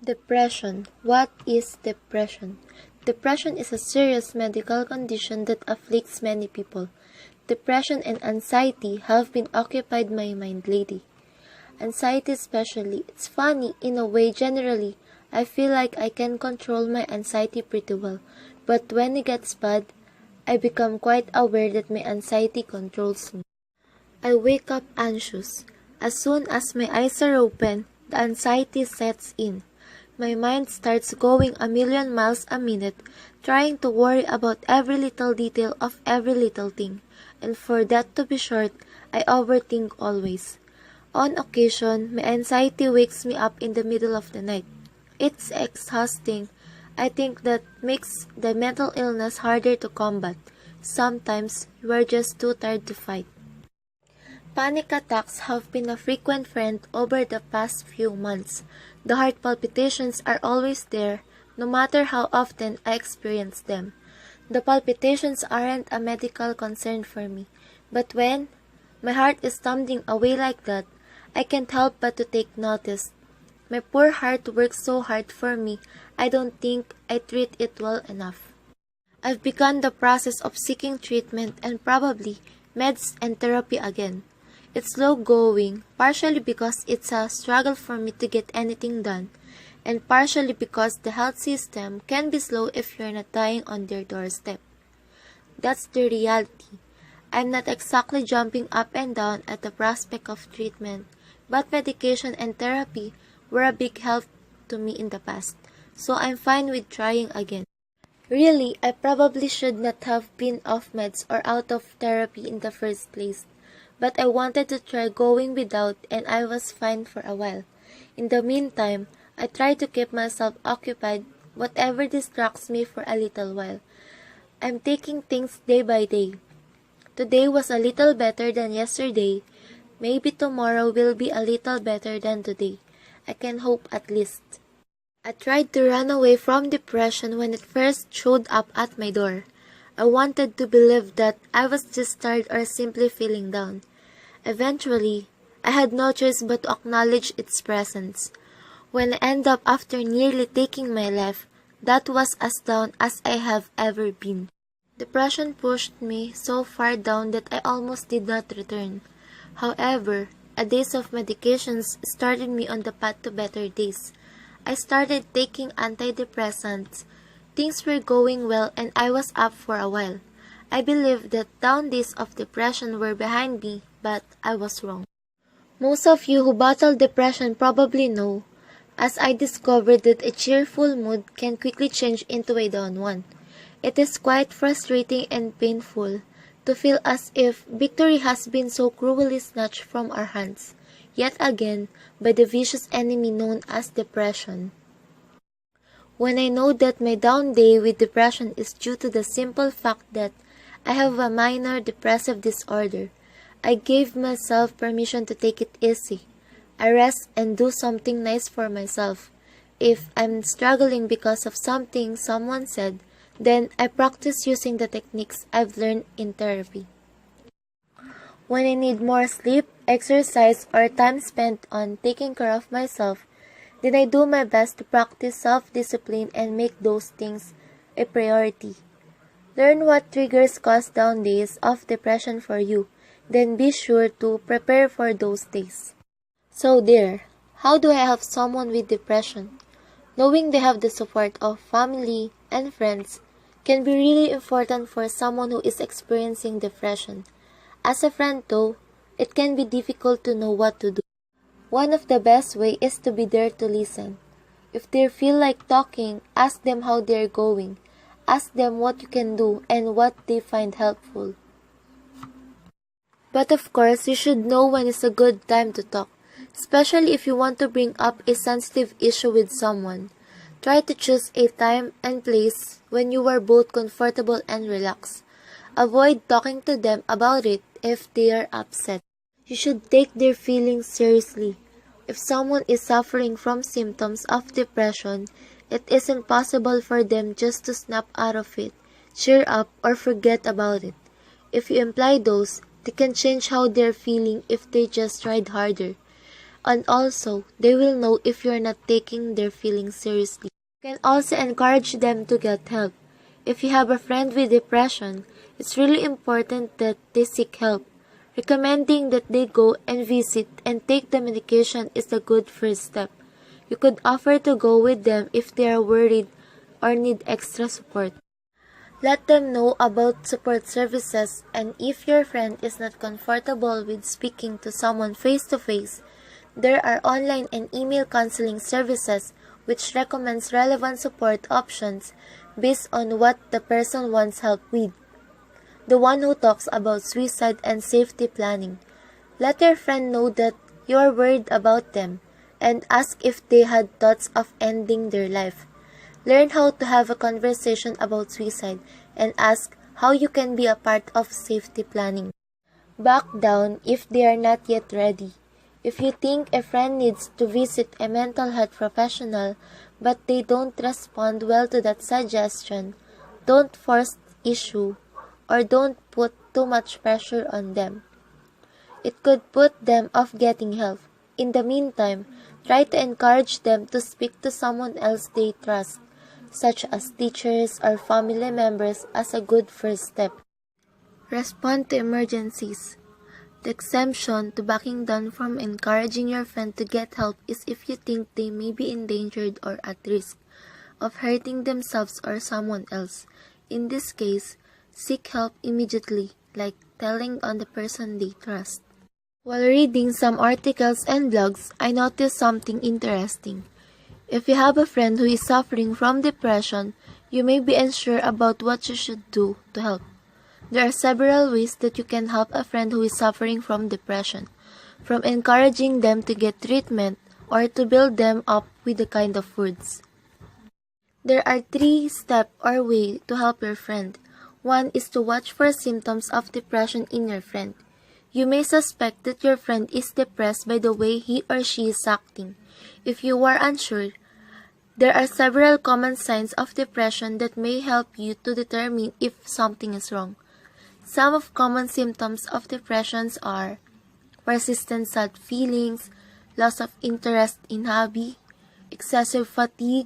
Depression. What is depression? Depression is a serious medical condition that afflicts many people. Depression and anxiety have been occupied my mind lately. Anxiety especially. It's funny, in a way generally, I feel like I can control my anxiety pretty well. But when it gets bad, I become quite aware that my anxiety controls me. I wake up anxious. As soon as my eyes are open, the anxiety sets in. My mind starts going a million miles a minute, trying to worry about every little detail of every little thing. And for that to be short, I overthink always. On occasion, my anxiety wakes me up in the middle of the night. It's exhausting. I think that makes the mental illness harder to combat. Sometimes, you are just too tired to fight. Panic attacks have been a frequent friend over the past few months. The heart palpitations are always there, no matter how often I experience them. The palpitations aren't a medical concern for me, but when my heart is thumping away like that, I can't help but to take notice. My poor heart works so hard for me, I don't think I treat it well enough. I've begun the process of seeking treatment and probably meds and therapy again. It's slow going, partially because it's a struggle for me to get anything done, and partially because the health system can be slow if you're not dying on their doorstep. That's the reality. I'm not exactly jumping up and down at the prospect of treatment, but medication and therapy were a big help to me in the past, so I'm fine with trying again. Really, I probably should not have been off meds or out of therapy in the first place. But I wanted to try going without and I was fine for a while. In the meantime, I try to keep myself occupied, whatever distracts me for a little while. I'm taking things day by day. Today was a little better than yesterday. Maybe tomorrow will be a little better than today. I can hope at least. I tried to run away from depression when it first showed up at my door. I wanted to believe that I was just tired or simply feeling down. Eventually, I had no choice but to acknowledge its presence. When I ended up after nearly taking my life, that was as down as I have ever been. Depression pushed me so far down that I almost did not return. However, a days of medications started me on the path to better days. I started taking antidepressants. Things were going well and I was up for a while. I believed that down days of depression were behind me, but I was wrong. Most of you who battle depression probably know, as I discovered that a cheerful mood can quickly change into a down one. It is quite frustrating and painful to feel as if victory has been so cruelly snatched from our hands, yet again by the vicious enemy known as depression. When I know that my down day with depression is due to the simple fact that I have a minor depressive disorder, I gave myself permission to take it easy. I rest and do something nice for myself. If I'm struggling because of something someone said, then I practice using the techniques I've learned in therapy. When I need more sleep, exercise, or time spent on taking care of myself, then I do my best to practice self-discipline and make those things a priority. Learn what triggers cause down days of depression for you, then be sure to prepare for those days. So there, how do I help someone with depression? Knowing they have the support of family and friends can be really important for someone who is experiencing depression. As a friend though, it can be difficult to know what to do. One of the best ways is to be there to listen. If they feel like talking, ask them how they're going. Ask them what you can do and what they find helpful. But of course, you should know when is a good time to talk, especially if you want to bring up a sensitive issue with someone. Try to choose a time and place when you are both comfortable and relaxed. Avoid talking to them about it if they are upset. You should take their feelings seriously. If someone is suffering from symptoms of depression, it isn't possible for them just to snap out of it, cheer up, or forget about it. If you imply those, they can change how they're feeling if they just tried harder. And also, they will know if you're not taking their feelings seriously. You can also encourage them to get help. If you have a friend with depression, it's really important that they seek help. Recommending that they go and visit and take the medication is a good first step. You could offer to go with them if they are worried or need extra support. Let them know about support services, and if your friend is not comfortable with speaking to someone face-to-face, there are online and email counseling services which recommends relevant support options based on what the person wants help with. The one who talks about suicide and safety planning. Let your friend know that you are worried about them and ask if they had thoughts of ending their life. Learn how to have a conversation about suicide and ask how you can be a part of safety planning. Back down if they are not yet ready. If you think a friend needs to visit a mental health professional but they don't respond well to that suggestion, don't force the issue or don't put too much pressure on them. It could put them off getting help. In the meantime, try to encourage them to speak to someone else they trust, such as teachers or family members, as a good first step. Respond to emergencies. The exemption to backing down from encouraging your friend to get help is if you think they may be endangered or at risk of hurting themselves or someone else. In this case, seek help immediately, like telling on the person they trust. While reading some articles and blogs, I noticed something interesting. If you have a friend who is suffering from depression, you may be unsure about what you should do to help. There are several ways that you can help a friend who is suffering from depression, from encouraging them to get treatment or to build them up with the kind of words. There are 3 steps or ways to help your friend. One is to watch for symptoms of depression in your friend. You may suspect that your friend is depressed by the way he or she is acting. If you are unsure, there are several common signs of depression that may help you to determine if something is wrong. Some of common symptoms of depression are persistent sad feelings, loss of interest in hobby, excessive fatigue,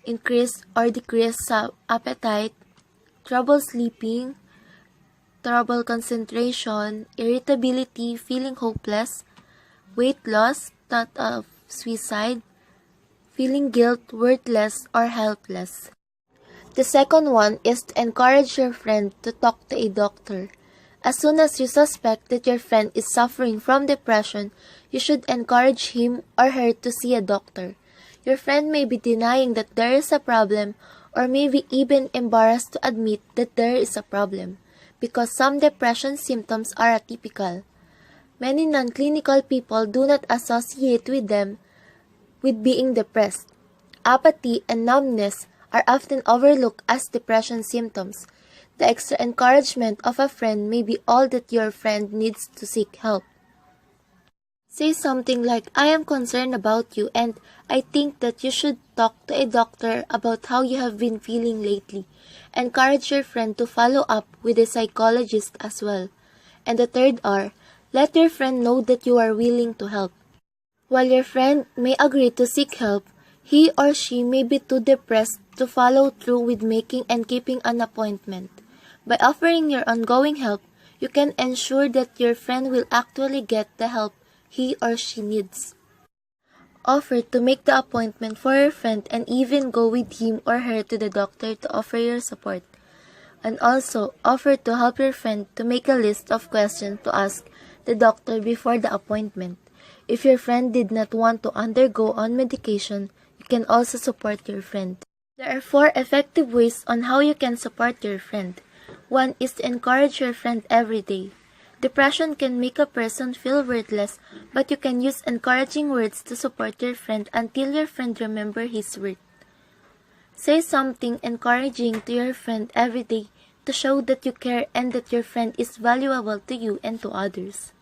increased or decreased appetite, trouble sleeping, trouble concentration, irritability, feeling hopeless, weight loss, thought of suicide, feeling guilt, worthless, or helpless. The second one is to encourage your friend to talk to a doctor. As soon as you suspect that your friend is suffering from depression, you should encourage him or her to see a doctor. Your friend may be denying that there is a problem or maybe even embarrassed to admit that there is a problem, because some depression symptoms are atypical. Many non-clinical people do not associate with them with being depressed. Apathy and numbness are often overlooked as depression symptoms. The extra encouragement of a friend may be all that your friend needs to seek help. Say something like, "I am concerned about you and I think that you should talk to a doctor about how you have been feeling lately." Encourage your friend to follow up with a psychologist as well. And the third are, let your friend know that you are willing to help. While your friend may agree to seek help, he or she may be too depressed to follow through with making and keeping an appointment. By offering your ongoing help, you can ensure that your friend will actually get the help he or she needs. Offer to make the appointment for your friend and even go with him or her to the doctor to offer your support. And also, offer to help your friend to make a list of questions to ask the doctor before the appointment. If your friend did not want to undergo on medication, you can also support your friend. There are 4 effective ways on how you can support your friend. 1 is to encourage your friend every day. Depression can make a person feel worthless, but you can use encouraging words to support your friend until your friend remembers his worth. Say something encouraging to your friend every day to show that you care and that your friend is valuable to you and to others.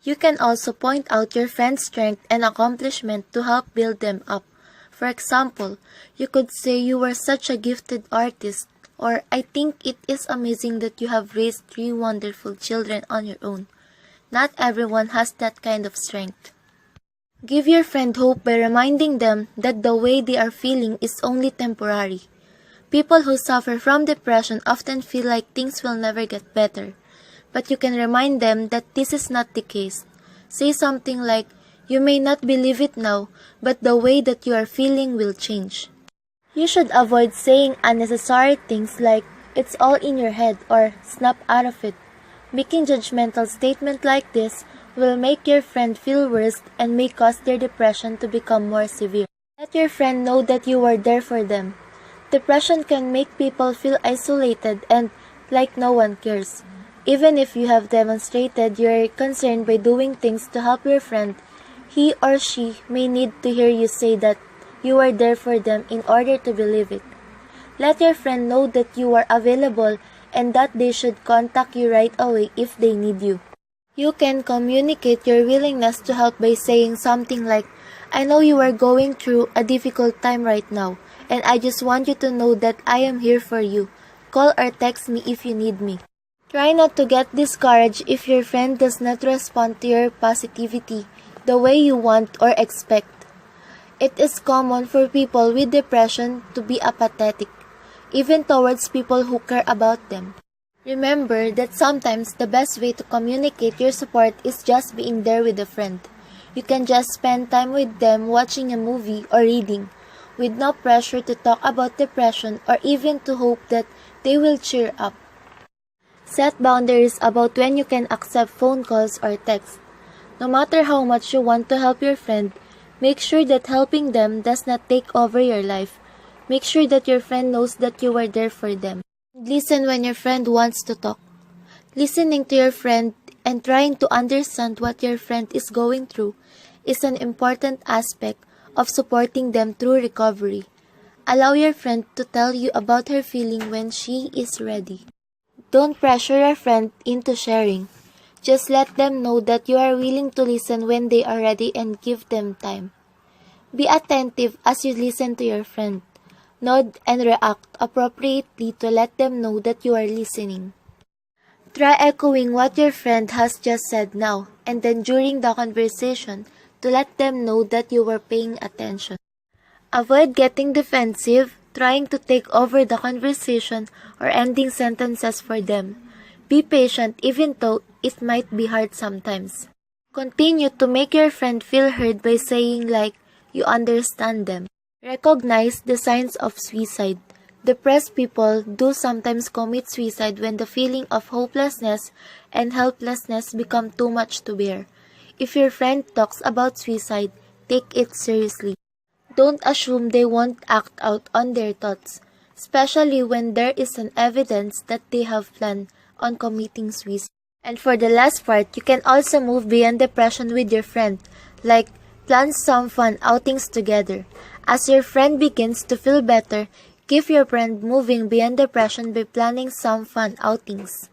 You can also point out your friend's strength and accomplishment to help build them up. For example, you could say, "You are such a gifted artist," or "I think it is amazing that you have raised 3 wonderful children on your own." Not everyone has that kind of strength. Give your friend hope by reminding them that the way they are feeling is only temporary. People who suffer from depression often feel like things will never get better, but you can remind them that this is not the case. Say something like, "You may not believe it now, but the way that you are feeling will change." You should avoid saying unnecessary things like, "It's all in your head," or "Snap out of it." Making judgmental statements like this will make your friend feel worse and may cause their depression to become more severe. Let your friend know that you are there for them. Depression can make people feel isolated and like no one cares. Even if you have demonstrated your concern by doing things to help your friend, he or she may need to hear you say that you are there for them in order to believe it. Let your friend know that you are available and that they should contact you right away if they need you. You can communicate your willingness to help by saying something like, "I know you are going through a difficult time right now, and I just want you to know that I am here for you. Call or text me if you need me." Try not to get discouraged if your friend does not respond to your positivity the way you want or expect. It is common for people with depression to be apathetic, even towards people who care about them. Remember that sometimes the best way to communicate your support is just being there with a friend. You can just spend time with them watching a movie or reading, with no pressure to talk about depression or even to hope that they will cheer up. Set boundaries about when you can accept phone calls or texts. No matter how much you want to help your friend, make sure that helping them does not take over your life. Make sure that your friend knows that you are there for them. Listen when your friend wants to talk. Listening to your friend and trying to understand what your friend is going through is an important aspect of supporting them through recovery. Allow your friend to tell you about her feeling when she is ready. Don't pressure your friend into sharing. Just let them know that you are willing to listen when they are ready and give them time. Be attentive as you listen to your friend. Nod and react appropriately to let them know that you are listening. Try echoing what your friend has just said now, and then during the conversation, to let them know that you were paying attention. Avoid getting defensive, trying to take over the conversation, or ending sentences for them. Be patient even though it might be hard sometimes. Continue to make your friend feel heard by saying like, you understand them. Recognize the signs of suicide. Depressed people do sometimes commit suicide when the feeling of hopelessness and helplessness become too much to bear. If your friend talks about suicide, take it seriously. Don't assume they won't act out on their thoughts, especially when there is an evidence that they have planned on committing suicide. And for the last part, you can also move beyond depression with your friend, like plan some fun outings together. As your friend begins to feel better, keep your friend moving beyond depression by planning some fun outings.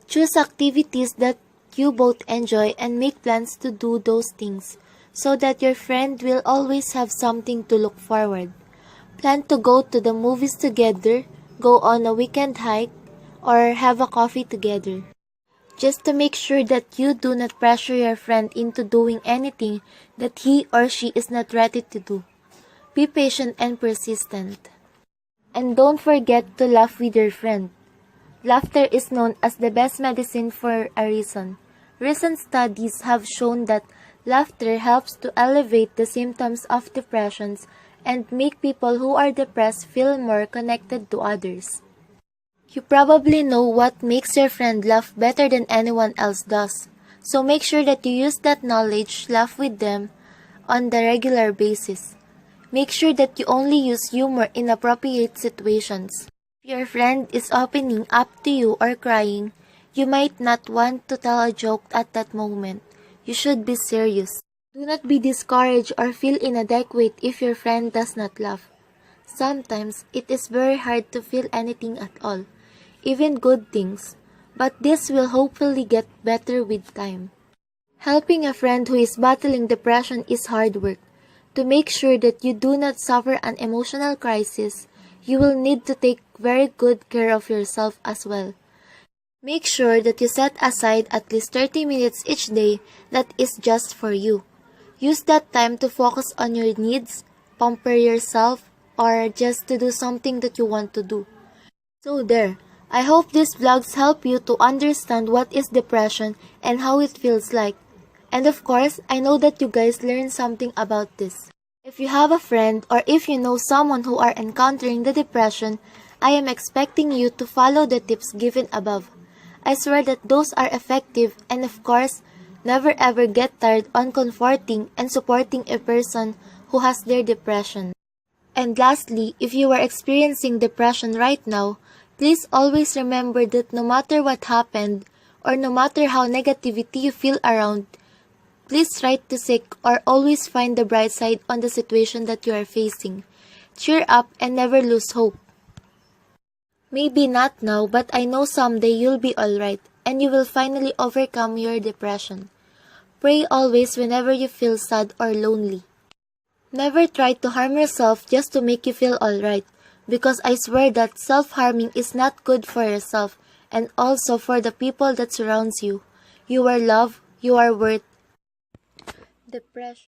Choose activities that you both enjoy and make plans to do those things so that your friend will always have something to look forward. Plan to go to the movies together, go on a weekend hike, or have a coffee together. Just to make sure that you do not pressure your friend into doing anything that he or she is not ready to do. Be patient and persistent. And don't forget to laugh with your friend. Laughter is known as the best medicine for a reason. Recent studies have shown that laughter helps to elevate the symptoms of depressions and make people who are depressed feel more connected to others. You probably know what makes your friend laugh better than anyone else does. So make sure that you use that knowledge, laugh with them on the regular basis. Make sure that you only use humor in appropriate situations. If your friend is opening up to you or crying, you might not want to tell a joke at that moment. You should be serious. Do not be discouraged or feel inadequate if your friend does not laugh. Sometimes it is very hard to feel anything at all, even good things, but this will hopefully get better with time. Helping a friend who is battling depression is hard work. To make sure that you do not suffer an emotional crisis, you will need to take very good care of yourself as well. Make sure that you set aside at least 30 minutes each day that is just for you. Use that time to focus on your needs, pamper yourself, or just to do something that you want to do. So there, I hope these vlogs help you to understand what is depression and how it feels like. And of course, I know that you guys learned something about this. If you have a friend or if you know someone who are encountering the depression, I am expecting you to follow the tips given above. I swear that those are effective, and of course, never ever get tired on comforting and supporting a person who has their depression. And lastly, if you are experiencing depression right now, please always remember that no matter what happened, or no matter how negativity you feel around, please try to seek or always find the bright side on the situation that you are facing. Cheer up and never lose hope. Maybe not now, but I know someday you'll be alright and you will finally overcome your depression. Pray always whenever you feel sad or lonely. Never try to harm yourself just to make you feel alright, because I swear that self-harming is not good for yourself and also for the people that surrounds you. You are loved, you are worth. Depression.